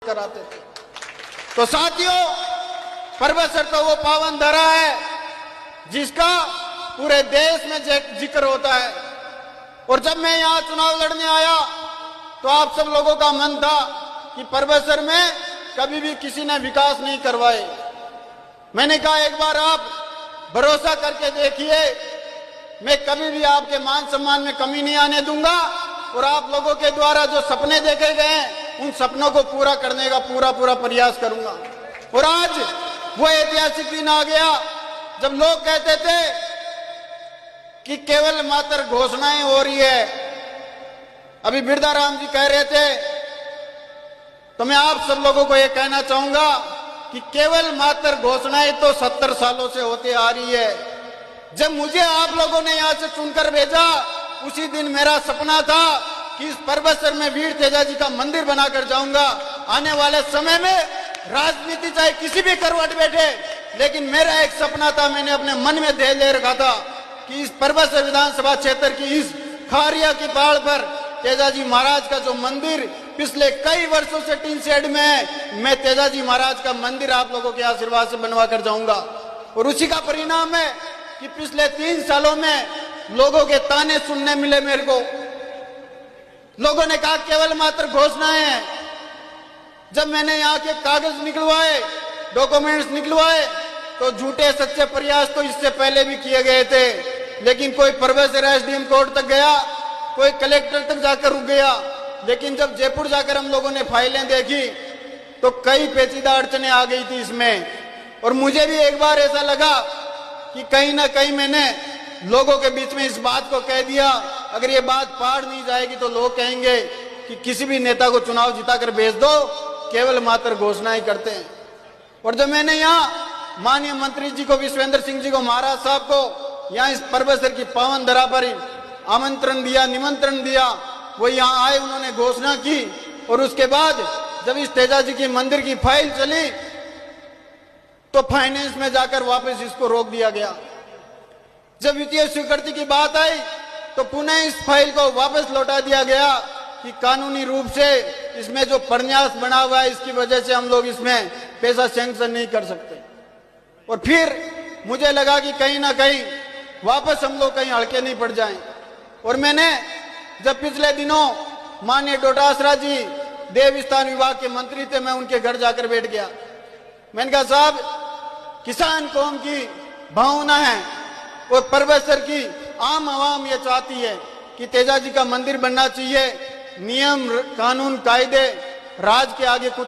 कराते थे। तो साथियों, परबतसर तो वो पावन धरा है जिसका पूरे देश में जिक्र होता है। और जब मैं यहाँ चुनाव लड़ने आया तो आप सब लोगों का मन था कि परबतसर में कभी भी किसी ने विकास नहीं करवाए। मैंने कहा एक बार आप भरोसा करके देखिए, मैं कभी भी आपके मान सम्मान में कमी नहीं आने दूंगा और आप लोगों के द्वारा जो सपने देखे गए हैं उन सपनों को पूरा करने का पूरा प्रयास करूंगा। और आज वो ऐतिहासिक दिन आ गया जब लोग कहते थे कि केवल मात्र घोषणाएं हो रही है। अभी बिरदाराम जी कह रहे थे, तो मैं आप सब लोगों को यह कहना चाहूंगा कि केवल मात्र घोषणाएं तो 70 सालों से होती आ रही है। जब मुझे आप लोगों ने यहां से चुनकर भेजा, उसी दिन मेरा सपना था कि इस परबतसर में वीर तेजा जी का मंदिर बनाकर जाऊंगा। आने वाले समय में राजनीति चाहे किसी भी करवट बैठे, लेकिन मेरा एक सपना था, मैंने अपने मन में ध्येय ले रखा था कि इस परबतसर विधानसभा क्षेत्र की इस खारिया की पहाड़ पर तेजाजी महाराज का जो मंदिर पिछले कई वर्षों से टीन शेड में है, मैं तेजाजी महाराज का मंदिर आप लोगों के आशीर्वाद से बनवा कर जाऊंगा। और उसी का परिणाम है कि पिछले 3 सालों में लोगों के ताने सुनने मिले मेरे को। लोगों ने कहा केवल मात्र घोषणाएं हैं। जब मैंने यहाँ के कागज निकलवाए, डॉक्यूमेंट्स निकलवाए, तो झूठे सच्चे प्रयास तो इससे पहले भी किए गए थे, लेकिन कोई परबतसर एसडीएम कोर्ट तक गया, कोई कलेक्टर तक जाकर रुक गया। लेकिन जब जयपुर जाकर हम लोगों ने फाइलें देखी तो कई पेचीदा अड़चने आ गई थी इसमें। और मुझे भी एक बार ऐसा लगा कि कहीं ना कहीं मैंने लोगों के बीच में इस बात को कह दिया, अगर ये बात पार नहीं जाएगी तो लोग कहेंगे कि किसी भी नेता को चुनाव जिताकर भेज दो, केवल मात्र घोषणाएं करते हैं। और जब मैंने यहाँ माननीय मंत्री जी को, विश्वेंद्र सिंह जी को, महाराज साहब को यहाँ इस परबतसर की पावन धरा पर आमंत्रण दिया, निमंत्रण दिया, वो यहाँ आए, उन्होंने घोषणा की। और उसके बाद जब इस तेजा जी की मंदिर की फाइल चली तो फाइनेंस में जाकर वापस इसको रोक दिया गया। जब वित्तीय स्वीकृति की बात आई तो पुनः इस फाइल को वापस लौटा दिया गया कि कानूनी रूप से इसमें जो प्रन्यास बना हुआ है, इसकी वजह से हम लोग इसमें पैसा सैंक्शन नहीं कर सकते। और फिर मुझे लगा कि कहीं ना कहीं वापस हम लोग कहीं हड़के नहीं पड़ जाएं। और मैंने जब पिछले दिनों माननीय डोटासरा जी देव स्थान विभाग के मंत्री थे, मैं उनके घर जाकर बैठ गया। मैंने कहा साहब, किसान कौम की भावना है और परबतसर की आम आवाम ये चाहती है कि तेजा जी का मंदिर बनना चाहिए। नियम, कानून, कायदे, राज के आगे कुछ